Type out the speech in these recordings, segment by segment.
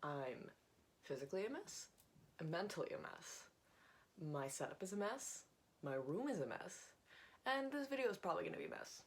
I'm physically a mess, I'm mentally a mess, my setup is a mess, my room is a mess, and this video is probably gonna be a mess.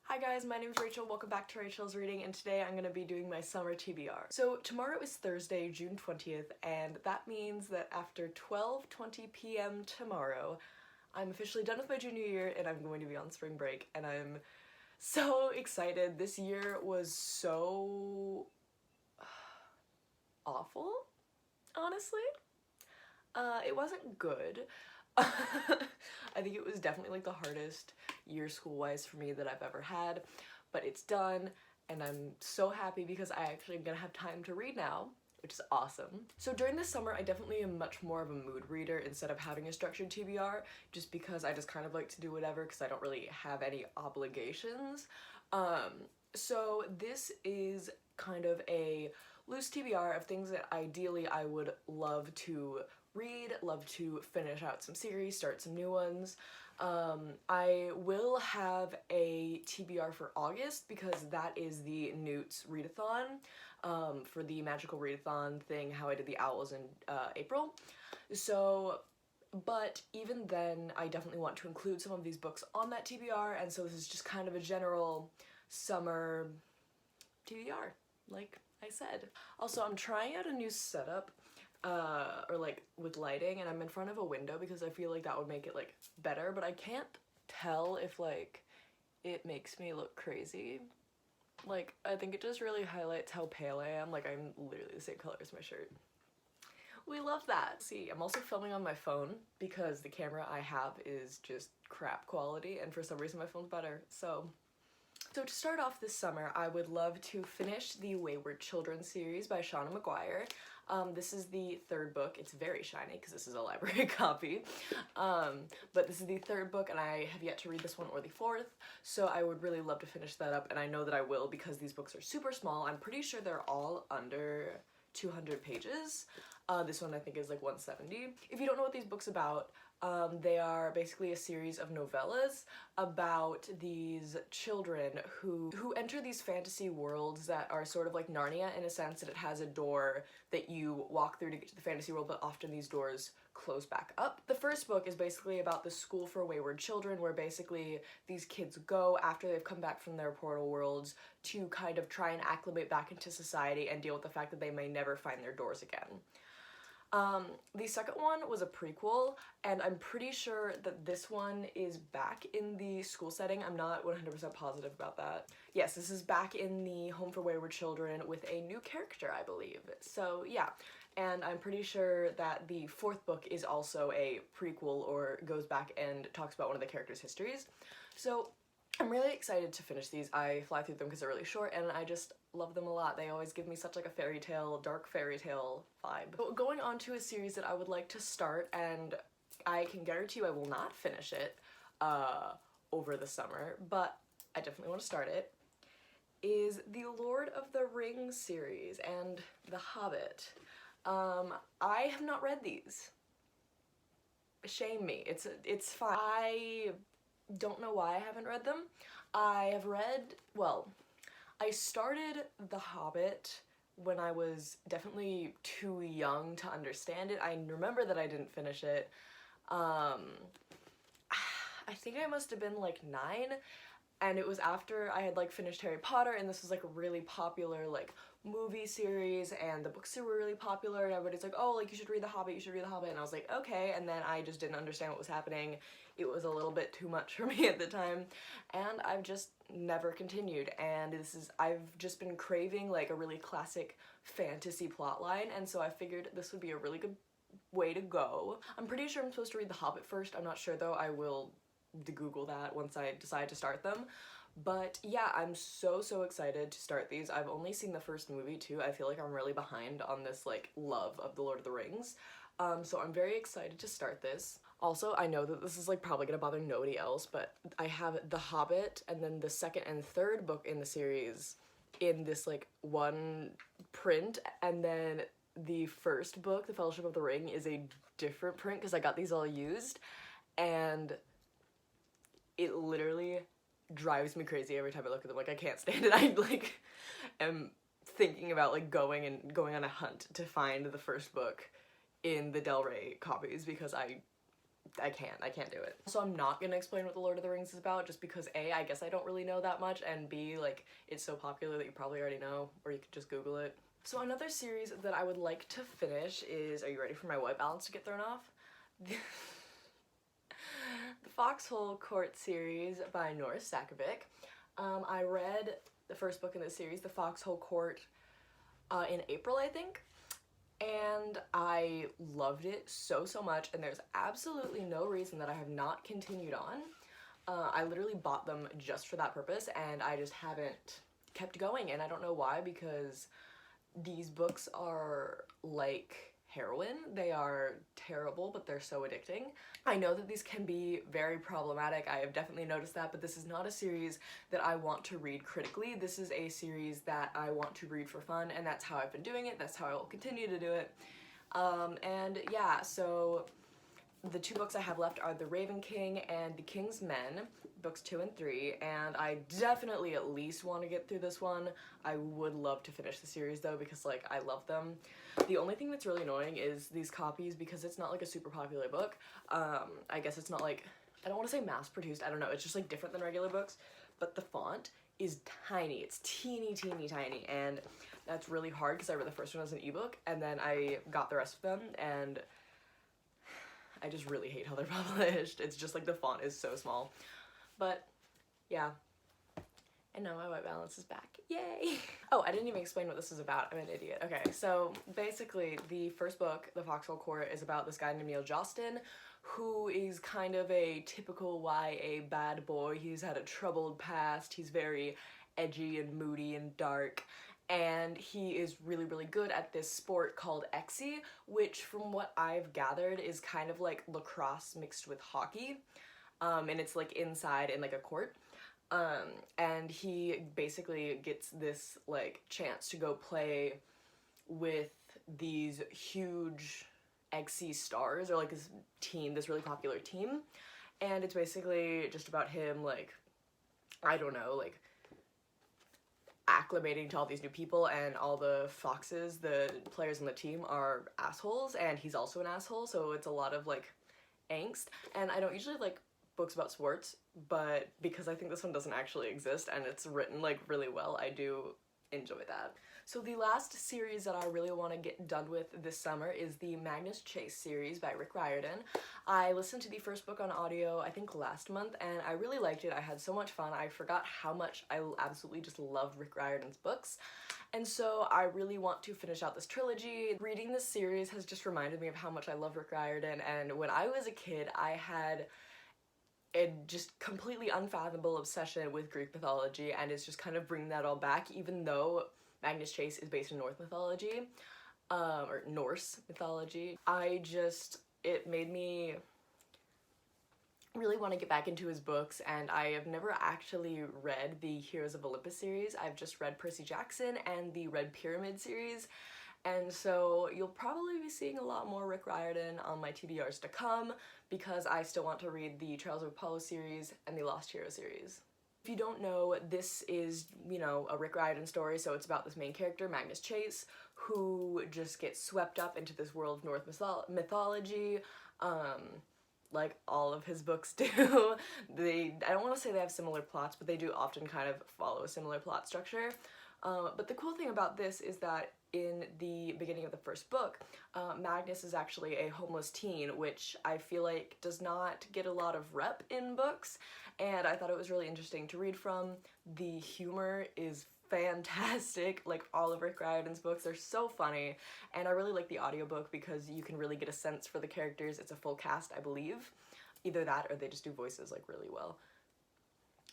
Hi guys, my name is Rachel, welcome back to Rachel's Reading, and today I'm going to be doing my summer TBR. So tomorrow is Thursday, June 20th, and that means that after 12:20 p.m. tomorrow, I'm officially done with my junior year and I'm going to be on spring break, and I'm so excited. This year was so awful, honestly. It wasn't good. I think it was definitely like the hardest year school-wise for me that I've ever had, but it's done and I'm so happy because I actually am gonna have time to read now, which is awesome. So during this summer, I definitely am much more of a mood reader instead of having a structured TBR, just because I just kind of like to do whatever because I don't really have any obligations. So this is kind of a loose TBR of things that ideally I would love to read, love to finish out some series, start some new ones. I will have a TBR for August because that is the Newt's readathon, for the magical readathon thing, how I did the owls in April. So, but even then, I definitely want to include some of these books on that TBR, and so this is just kind of a general summer TBR, like I said. Also, I'm trying out a new setup, or like with lighting, and I'm in front of a window because I feel like that would make it like better, but I can't tell if like it makes me look crazy. Like, I think it just really highlights how pale I am. Like, I'm literally the same color as my shirt. We love that. See, I'm also filming on my phone because the camera I have is just crap quality, and for some reason my phone's better. So to start off this summer, I would love to finish the Wayward Children series by Shauna Maguire. This is the third book. It's very shiny because this is a library copy. But this is the third book and I have yet to read this one or the fourth, so I would really love to finish that up, and I know that I will because these books are super small. I'm pretty sure they're all under 200 pages. This one I think is like 170. If you don't know what these books about, they are basically a series of novellas about these children who enter these fantasy worlds that are sort of like Narnia in a sense that it has a door that you walk through to get to the fantasy world, but often these doors close back up. The first book is basically about the School for Wayward Children, where basically these kids go after they've come back from their portal worlds to kind of try and acclimate back into society and deal with the fact that they may never find their doors again. The second one was a prequel, and I'm pretty sure that this one is back in the school setting. I'm not 100% positive about that. Yes, this is back in the Home for Wayward Children with a new character, I believe. So yeah, and I'm pretty sure that the fourth book is also a prequel or goes back and talks about one of the characters' histories. So I'm really excited to finish these. I fly through them because they're really short and I just love them a lot. They always give me such like a fairy tale, dark fairy tale vibe. But going on to a series that I would like to start, and I can guarantee you I will not finish it over the summer, but I definitely want to start it, is the Lord of the Rings series and The Hobbit. I have not read these. Shame me. It's fine. I don't know why I haven't read them. I have read, well, I started The Hobbit when I was definitely too young to understand it. I remember that I didn't finish it. I think I must have been like 9, and it was after I had like finished Harry Potter, and this was like a really popular like movie series, and the books were really popular, and everybody's like, oh, like you should read The Hobbit, you should read The Hobbit, and I was like, okay, and then I just didn't understand what was happening. It was a little bit too much for me at the time, and I've just never continued, and I've just been craving like a really classic fantasy plotline, and so I figured this would be a really good way to go. I'm pretty sure I'm supposed to read The Hobbit first. I'm not sure though. I will Google that once I decide to start them. But yeah, I'm so excited to start these. I've only seen the first movie too. I feel like I'm really behind on this like love of The Lord of the Rings. So I'm very excited to start this. Also, I know that this is like probably gonna bother nobody else, but I have The Hobbit and then the second and third book in the series in this like one print, and then the first book, The Fellowship of the Ring, is a different print because I got these all used, and it literally drives me crazy every time I look at them. Like, I can't stand it. I like am thinking about like going on a hunt to find the first book in the Del Rey copies because I can't do it. So I'm not gonna explain what The Lord of the Rings is about just because A, I guess I don't really know that much, and B, like, it's so popular that you probably already know, or you could just Google it. So another series that I would like to finish is, are you ready for my white balance to get thrown off? The Foxhole Court series by Norris Sakovic. I read the first book in this series, The Foxhole Court, in April, I think. And I loved it so much, and there's absolutely no reason that I have not continued on. I literally bought them just for that purpose, and I just haven't kept going, and I don't know why, because these books are like heroin. They are terrible, but they're so addicting. I know that these can be very problematic. I have definitely noticed that, but this is not a series that I want to read critically. This is a series that I want to read for fun, and that's how I've been doing it. That's how I will continue to do it. And yeah, so the two books I have left are The Raven King and The King's Men, books 2 and 3, and I definitely at least want to get through this one. I would love to finish the series though, because like I love them. The only thing that's really annoying is these copies, because it's not like a super popular book. I guess it's not like, I don't want to say mass produced, I don't know, it's just like different than regular books, but the font is tiny. It's teeny tiny, and that's really hard because I read the first one as an ebook, and then I got the rest of them, and I just really hate how they're published. It's just like the font is so small. But yeah. And now my white balance is back. Yay! Oh, I didn't even explain what this is about. I'm an idiot. Okay, so basically the first book, The Foxhole Court, is about this guy named Neil Jostin, who is kind of a typical YA bad boy. He's had a troubled past. He's very edgy and moody and dark. And he is really good at this sport called Exie, which from what I've gathered is kind of like lacrosse mixed with hockey. And it's like inside in like a court. And he basically gets this like chance to go play with these huge Exie stars, or like this team, this really popular team. And it's basically just about him, like, I don't know, like acclimating to all these new people, and all the foxes, the players on the team, are assholes, and he's also an asshole, so it's a lot of like angst. And I don't usually like books about sports, but because I think this one doesn't actually exist and it's written like really well, I do enjoy that. So the last series that I really want to get done with this summer is the Magnus Chase series by Rick Riordan. I listened to the first book on audio, I think last month, and I really liked it. I had so much fun. I forgot how much I absolutely just love Rick Riordan's books. And so I really want to finish out this trilogy. Reading this series has just reminded me of how much I love Rick Riordan, and when I was a kid, I had a just completely unfathomable obsession with Greek mythology, and it's just kind of bringing that all back, even though Magnus Chase is based in Norse mythology. It made me really want to get back into his books, and I have never actually read the Heroes of Olympus series. I've just read Percy Jackson and the Red Pyramid series, and so you'll probably be seeing a lot more Rick Riordan on my TBRs to come, because I still want to read the Trials of Apollo series and the Lost Hero series. If you don't know, this is, you know, a Rick Riordan story, so it's about this main character, Magnus Chase, who just gets swept up into this world of Norse mythology, like all of his books do. I don't want to say they have similar plots, but they do often kind of follow a similar plot structure. But the cool thing about this is that in the beginning of the first book, Magnus is actually a homeless teen, which I feel like does not get a lot of rep in books, and I thought it was really interesting to read from. The humor is fantastic. Like, all of Rick Riordan's books are so funny, and I really like the audiobook because you can really get a sense for the characters. It's a full cast, I believe. Either that or they just do voices like really well.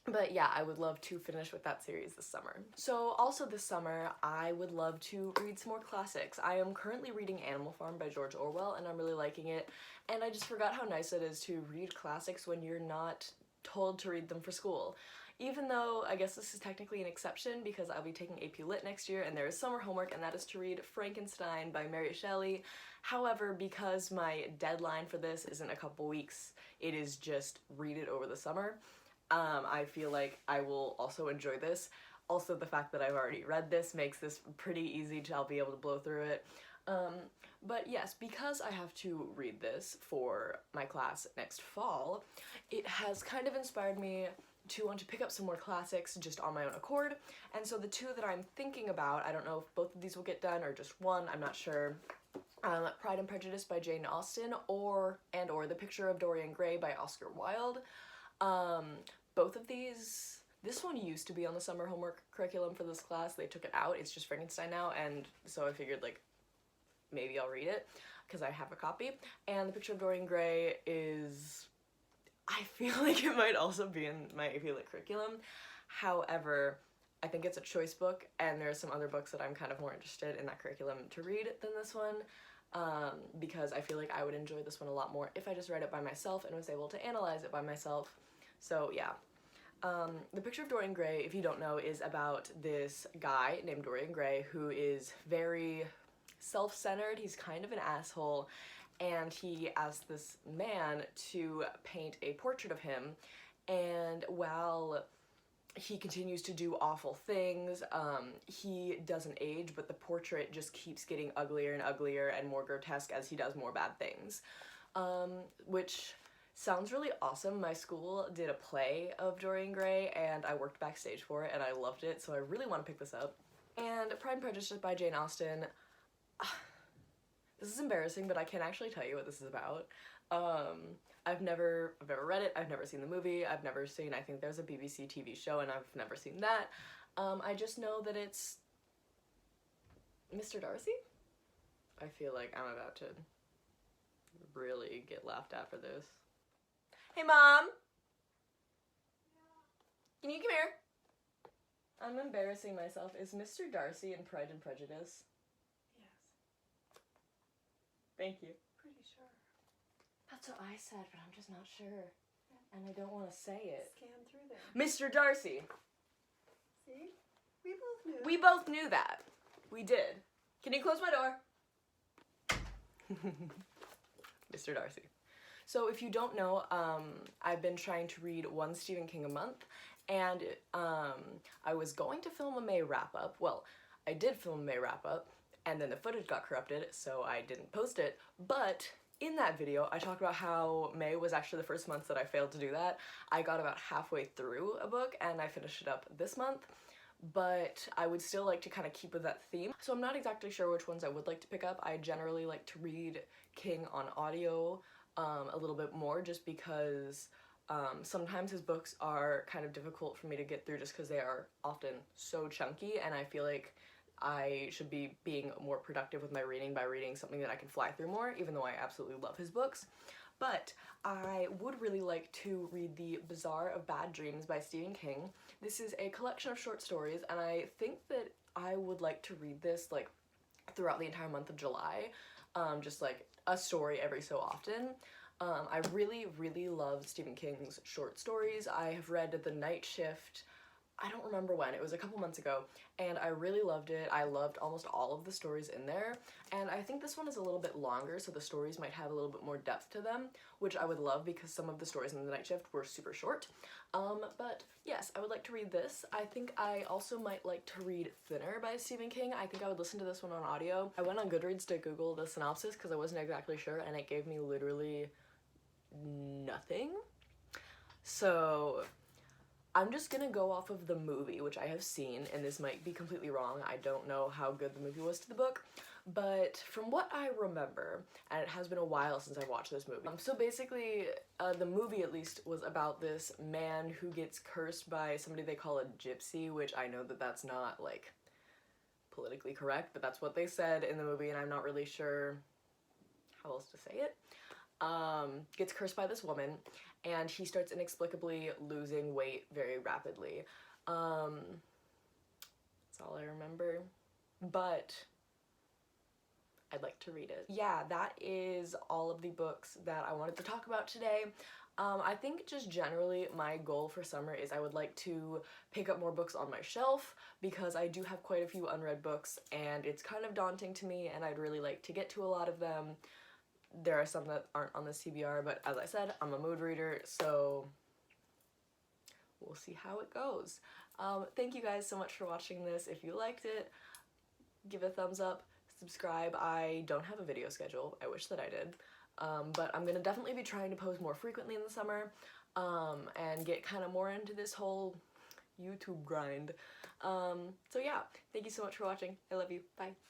But yeah, I would love to finish with that series this summer. So also this summer, I would love to read some more classics. I am currently reading Animal Farm by George Orwell, and I'm really liking it. And I just forgot how nice it is to read classics when you're not told to read them for school. Even though I guess this is technically an exception because I'll be taking AP Lit next year and there is summer homework, and that is to read Frankenstein by Mary Shelley. However, because my deadline for this is in a couple weeks, it is just read it over the summer. I feel like I will also enjoy this. Also, the fact that I've already read this makes this pretty easy to, I'll be able to blow through it. But yes, because I have to read this for my class next fall, it has kind of inspired me to want to pick up some more classics just on my own accord. And so the two that I'm thinking about, I don't know if both of these will get done or just one, I'm not sure. Pride and Prejudice by Jane Austen or The Picture of Dorian Gray by Oscar Wilde. Both of these, this one used to be on the summer homework curriculum for this class. They took it out. It's just Frankenstein now, and so I figured like maybe I'll read it because I have a copy. And The Picture of Dorian Gray is, I feel like it might also be in my AP Lit curriculum. However, I think it's a choice book, and there are some other books that I'm kind of more interested in that curriculum to read than this one, because I feel like I would enjoy this one a lot more if I just read it by myself and was able to analyze it by myself. So yeah. The Picture of Dorian Gray, if you don't know, is about this guy named Dorian Gray who is very self-centered. He's kind of an asshole, and he asks this man to paint a portrait of him, and while he continues to do awful things, he doesn't age, but the portrait just keeps getting uglier and uglier and more grotesque as he does more bad things, which sounds really awesome. My school did a play of Dorian Gray, and I worked backstage for it, and I loved it, so I really want to pick this up. And Pride and Prejudice by Jane Austen. This is embarrassing, but I can't actually tell you what this is about. I've never read it, I've never seen the movie, I've never seen, I think there's a BBC TV show and I've never seen that. I just know that it's Mr. Darcy? I feel like I'm about to really get laughed at for this. Hey Mom! Can you come here? I'm embarrassing myself. Is Mr. Darcy in Pride and Prejudice? Yes. Thank you. Pretty sure. That's what I said, but I'm just not sure. And I don't want to say it. Scan through there. Mr. Darcy! See? We both knew. We both knew that. We did. Can you close my door? Mr. Darcy. So if you don't know, I've been trying to read one Stephen King a month, and I was going to film a May wrap-up. Well, I did film a May wrap-up, and then the footage got corrupted, so I didn't post it, but in that video, I talked about how May was actually the first month that I failed to do that. I got about halfway through a book, and I finished it up this month, but I would still like to kind of keep with that theme. So I'm not exactly sure which ones I would like to pick up. I generally like to read King on audio a little bit more, just because sometimes his books are kind of difficult for me to get through just because they are often so chunky, and I feel like I should be being more productive with my reading by reading something that I can fly through more, even though I absolutely love his books. But I would really like to read The Bazaar of Bad Dreams by Stephen King. This is a collection of short stories, and I think that I would like to read this like throughout the entire month of July, just like a story every so often. I really, really love Stephen King's short stories. I have read The Night Shift, I don't remember when, it was a couple months ago, and I really loved it. I loved almost all of the stories in there, and I think this one is a little bit longer, so the stories might have a little bit more depth to them, which I would love because some of the stories in The Night Shift were super short. But yes, I would like to read this. I think I also might like to read Thinner by Stephen King. I think I would listen to this one on audio. I went on Goodreads to Google the synopsis because I wasn't exactly sure, and it gave me literally nothing. So I'm just gonna go off of the movie, which I have seen, and this might be completely wrong. I don't know how good the movie was to the book, but from what I remember, and it has been a while since I watched this movie, so basically, the movie at least was about this man who gets cursed by somebody they call a gypsy, which I know that that's not, like, politically correct, but that's what they said in the movie, and I'm not really sure how else to say it. Gets cursed by this woman, and he starts inexplicably losing weight very rapidly. That's all I remember, but I'd like to read it. Yeah, that is all of the books that I wanted to talk about today. I think just generally my goal for summer is I would like to pick up more books on my shelf because I do have quite a few unread books and it's kind of daunting to me and I'd really like to get to a lot of them. There are some that aren't on the TBR, but as I said, I'm a mood reader, so we'll see how it goes. Thank you guys so much for watching this. If you liked it, give it a thumbs up, subscribe. I don't have a video schedule. I wish that I did. But I'm gonna definitely be trying to post more frequently in the summer, and get kind of more into this whole YouTube grind. So yeah, thank you so much for watching. I love you. Bye.